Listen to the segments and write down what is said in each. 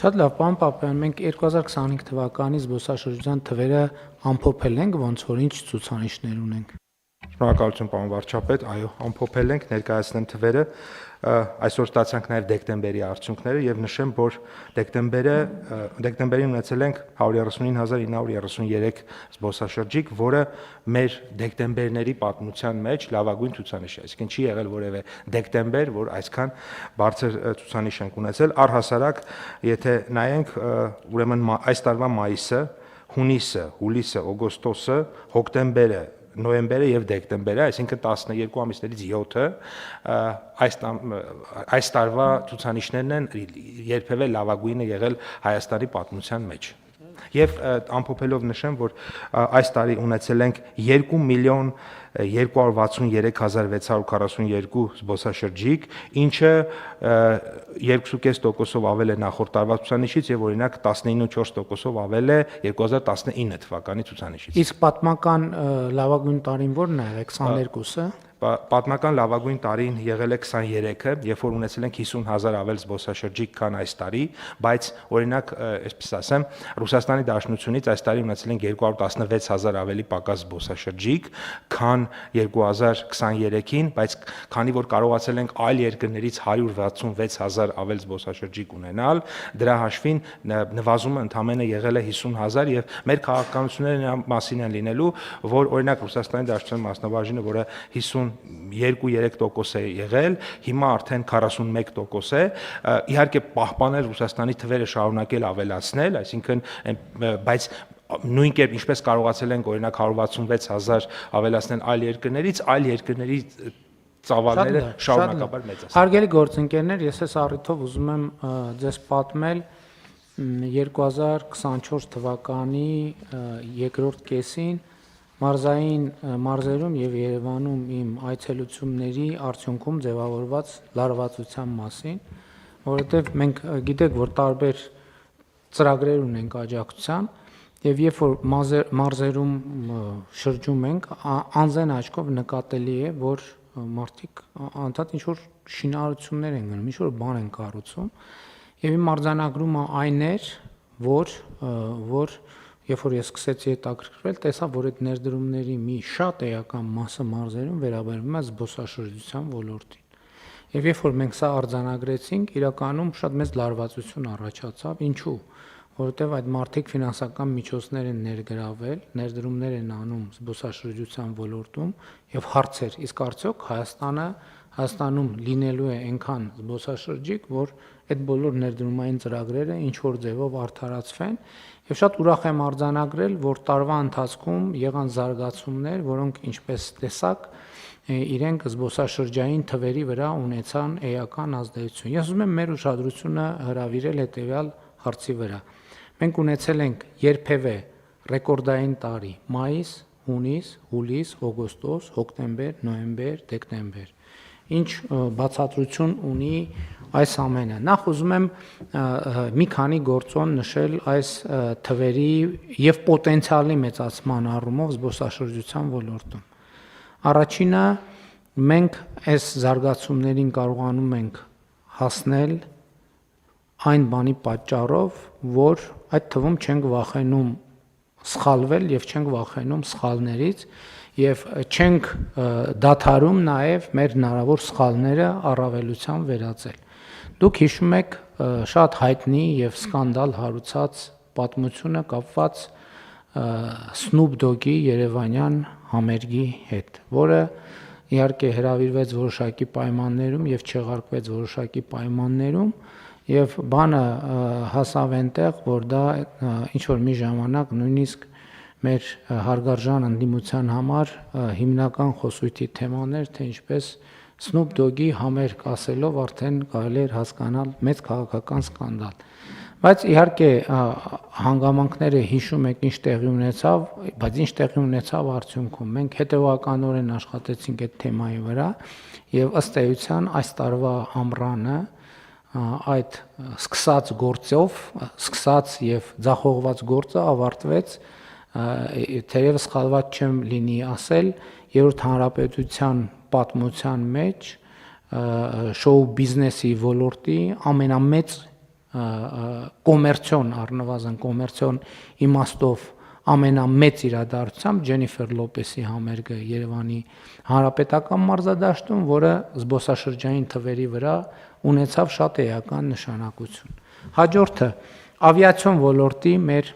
Շատ լավ, պարոն Պապյան, մենք 2025 թվականի զբոսաշրջության թվերը ամփոփել ենք, ոնց որ ինչ ցուցանիշներ ունենք։ Շնորհակալություն, պարոն վարչապետ, այո, ամփոփել ենք, ներկայացնեմ թվերը, այսօր ստացանք նաև դեկտեմբերի արդյունքները եւ նշեմ, որ դեկտեմբերին ունեցել ենք 139933 զբոսաշրջիկ, որը մեր դեկտեմբերների պատմության մեջ լավագույն ցուցանիշ է, այսինքն չի եղել որևէ դեկտեմբեր, որ այսքան բարձր ցուցանիշ ենք ունեցել, առհասարակ, եթե նայենք, ուրեմն այս տարվա մայիսը, հունիսը, հուլիսը, օգոստոսը, հոկտեմբերը, նոյեմբերը եւ դեկտեմբերը, այսինքն 12 ամիսներից 7-ը այս տարվա ցուցանիշներն են երբևէ լավագույնը եղել Հայաստանի պատմության մեջ։ Եվ ամփոփելով նշեմ, որ այս տարի ունեցել ենք 2,263,642 զբոսաշրջիկ, ինչը 2.5%-ով ավել է նախորդ տարվա ցուցանիշից եւ օրինակ 19.4%-ով ավել է 2019 թվականի ցուցանիշից։ Իսկ պատմական լավագույն տարին ո՞րն է, 22-ը։ Պատմական լավագույն տարին եղել է 23-ը, երբ որ ունեցել ենք 50,000 ավել զբոսաշրջիկ, քան այս տարի, բայց օրինակ, այսպես ասեմ, Ռուսաստանի Դաշնությունից այս տարի ունեցել ենք 216,000 ավելի պակաս զբոսաշրջիկ, քան 2023-ին, բայց քանի որ կարողացել ենք այլ երկրներից 166,000 ավել զբոսաշրջիկ ունենալ, դրա հաշվին նվազումը ընդամենը եղել է 50,000 եւ մեր քաղաքականությունները նրա մասին են լինելու, որ օրինակ Ռուսաստանի Դաշնության մասնաբաժինը, որը 52-3% է եղել, հիմա արդեն 41% է, իհարկե պահպանել Ռուսաստանի թվերը շարունակել ավելացնել, այսինքն բայց նույն կերպ ինչպես կարողացել ենք օրինակ 166,000 ավելացնել այլ երկրների ծավալները շարունակաբար մեծացան։ Հարգելի գործընկերներ, ես այս առիթով ուզում եմ ձեզ պատմել 2024 թվականի երկրորդ կեսին մարզերում եւ Երևանում իմ այցելությունների արդյունքում ձևավորված լարվածության մասին, որովհետեւ մենք գիտեք, որ տարբեր ծրագրեր ունենք աջակցության եւ երբ որ մարզերում շրջում ենք, անզեն աչքով նկատելի է, որ մարդիկ անդադ ինչ որ շինարարություններ են գնում, ինչ որ բան են կառուցում եւ իմ արձանագրումը այն էր, որ երբ որ ես սկսեցի հետաքրքրվել, տեսա, որ այդ ներդրումների մի շատ էական մասը մարզերում վերաբերվում է զբոսաշրջության ոլորտին։ Եվ երբ որ մենք սա արձանագրեցինք, իրականում շատ մեծ լարվածություն առաջացավ, ինչու՞։ Որովհետև այդ մարդիկ ֆինանսական միջոցներ են ներգրավել, ներդրումներ են անում զբոսաշրջության ոլորտում եւ հարցեր, իսկ արդյոք Հայաստանում լինելու է այնքան զբոսաշրջիկ, որ այդ բոլոր ներդրումային ծրագրերը ինչ որ ձևով արդարացվեն եւ շատ ուրախ եմ արձանագրել, որ տարվա ընթացքում եղան զարգացումներ, որոնք ինչպես տեսակ իրենք զբոսաշրջային թվերի վրա ունեցան էական ազդեցություն։ Ես ուզում եմ մեր ուշադրությունը հրավիրել հետեւյալ հարցի վրա։ Մենք ունեցել ենք երբևէ ռեկորդային տարի՝ մայիս, հունիս, հուլիս, օգոստոս, հոկտեմբեր, նոյեմբեր, դեկտեմբեր։ Ինչ բացատրություն ունի այս ամենը։ Նախ ուզում եմ մի քանի գործոն նշել այս թվերի եւ պոտենցիալի մեծացման առումով զբոսաշրջության ոլորտում։ Առաջինը, մենք այս զարգացումներին կարողանում ենք հասնել այն բանի պատճառով, որ այդ թվում չենք վախենում սխալվել եւ չենք վախենում սխալներից եւ չենք դադարում նաեւ մեր հնարավոր սխալները առավելության վերածել։ Դուք հիշում եք շատ հայտնի եւ սկանդալ հարուցած պատմությունը կապված Snoop Dogg-ի երևանյան համերգի հետ, որը իհարկե հրավիրվեց որոշակի պայմաններում եւ չեղարկվեց որոշակի պայմաններում եւ բանը հասավ այնտեղ, որ դա ինչ որ մի ժամանակ նույնիսկ մեր հարգարժան ընդդիմության համար հիմնական խոսույթի թեմաներ, թե ինչպես Snoop Dogg-ի համերգ ասելով արդեն կարելի էր հասկանալ մեծ քաղաքական սկանդալ։ Բայց իհարկե հանգամանքները հիշում եք ինչ տեղի ունեցավ, բայց ինչ տեղի ունեցավ արդյունքում։ Մենք հետևականորեն աշխատեցինք այդ թեմայի վրա եւ ըստ էության այս տարվա ամռանը այդ սկսած եւ ձախողված գործը ավարտվեց, թերևս սխալված չեմ լինի ասել, երրորդ հանրապետության պատմության մեջ շոու բիզնեսի ոլորտի ամենամեծ կոմերցիոն, առնվազն կոմերցիոն իմաստով ամենամեծ իրադարձությամբ Ջենիֆեր Լոպեսի համերգը Երևանի Հանրապետական մարզադաշտում, որը զբոսաշրջային թվերի վրա ունեցավ շատ էական նշանակություն։ Հաջորդը ավիացիոն ոլորտի մեր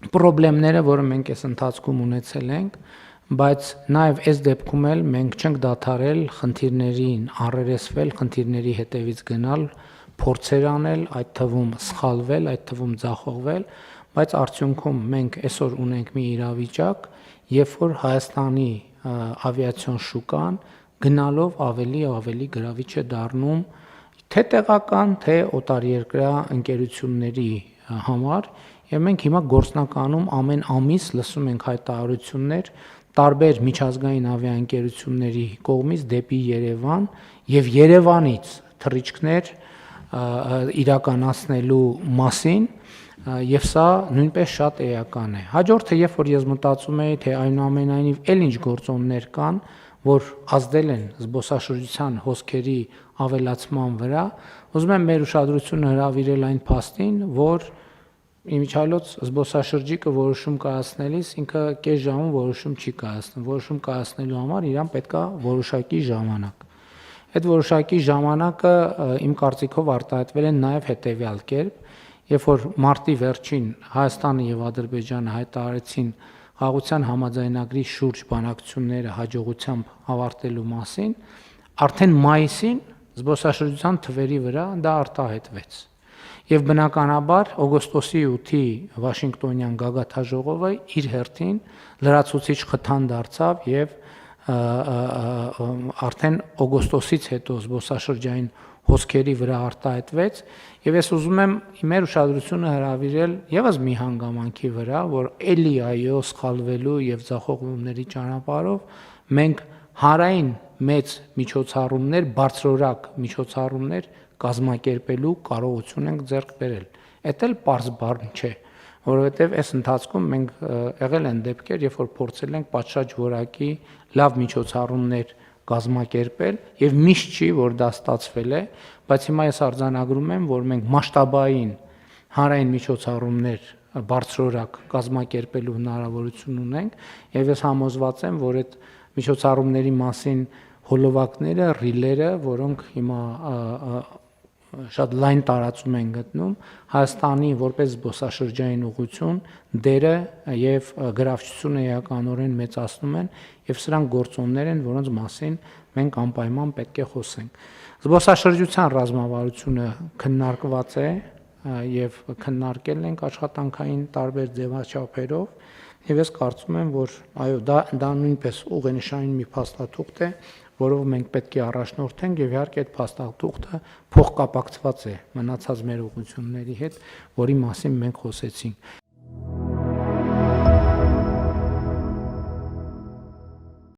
խնդիրները, որը մենք այս ընթացքում ունեցել ենք, բայց նաև այս դեպքում էլ մենք չենք դադարել խնդիրներին առերեսվել, խնդիրների հետևից գնալ, փորձեր անել, այդ թվում սխալվել, այդ թվում ձախողվել, բայց արդյունքում մենք այսօր ունենք մի իրավիճակ, երբ որ Հայաստանի ավիացիոն շուկան գնալով ավելի ու ավելի գրավիչ է դառնում թե տեղական, թե օտարերկրյա ընկերությունների համար, եւ մենք հիմա գործնականում ամեն ամիս լսում ենք հայտարարություններ տարբեր միջազգային ավիաընկերությունների կողմից դեպի Երևան եւ Երևանից թռիչքներ իրականացնելու մասին, եւ սա նույնպես շատ էական է։ Հաջորդը, երբ որ ես մտածում եի, թե այնուամենայնիվ էլ ինչ գործոններ կան, որ ազդել են զբոսաշրջության հոսքերի ավելացման վրա, ուզում եմ մեր ուշադրությունը հրավիրել այն փաստին, որ իմիջիայլոց զբոսաշրջիկը որոշում կայացնելիս ինքը կես ժամում որոշում չի կայացնում, որոշում կայացնելու համար իրան պետք է որոշակի ժամանակ։ Այդ որոշակի ժամանակը իմ կարծիքով արտահայտվել են նաև հետևյալ կերպ, երբ որ մարտի վերջին Հայաստանը եւ Ադրբեջանը հայտարարեցին խաղաղության համաձայնագրի շուրջ բանակցությունները հաջողությամբ ավարտելու մասին, արդեն մայիսին զբոսաշրջության թվերի վրա դա արտահայտվեց։ Եվ բնականաբար օգոստոսի 8-ի Վաշինգտոնյան գագաթաժողովը իր հերթին լրացուցիչ խթան դարձավ եւ արդեն օգոստոսից հետո զբոսաշրջային հոսքերի վրա արտահայտվեց եւ ես ուզում եմ մեր ուշադրությունը հրավիրել եւս մի հանգամանքի վրա, որ էլի այո սխալվելու եւ ձախողումների ճանապարհով մենք հանրային մեծ միջոցառումներ, բարձրորակ միջոցառումներ կազմակերպելու կարողություն ենք ձեռք բերել։ Էդ էլ պարզ բառ չէ, որովհետև այս ընթացքում մենք եղել են դեպքեր, երբ որ փորձել ենք պատշաճ որակի լավ միջոցառումներ կազմակերպել եւ միշտ չի, որ դա ստացվել է, բայց հիմա ես արձանագրում եմ, որ մենք մասշտաբային հանրային միջոցառումներ բարձրորակ կազմակերպելու հնարավորություն ունենք եւ ես համոզված եմ, որ այդ միջոցառումների մասին հոլովակները, ռիլերը, որոնք հիմա շատ լայն տարածում են գտնում, Հայաստանի որպես զբոսաշրջային ուղղություն դերը եւ գրավչությունը էականորեն մեծացնում են եւ սրանք գործոններ են, որոնց մասին մենք անպայման պետք է խոսենք։ Զբոսաշրջության ռազմավարությունը քննարկված է եւ քննարկել ենք աշխատանքային տարբեր ձևաչափերով եւ ես կարծում եմ, որ այո, դա նույնպես ուղենշային մի փաստաթուղթ է, որով մենք պետք է առաջնորդենք եւ իհարկե այդ փաստաթուղթը փոխկապակցված է մնացած մեր ուղղությունների հետ, որի մասին մենք խոսեցինք։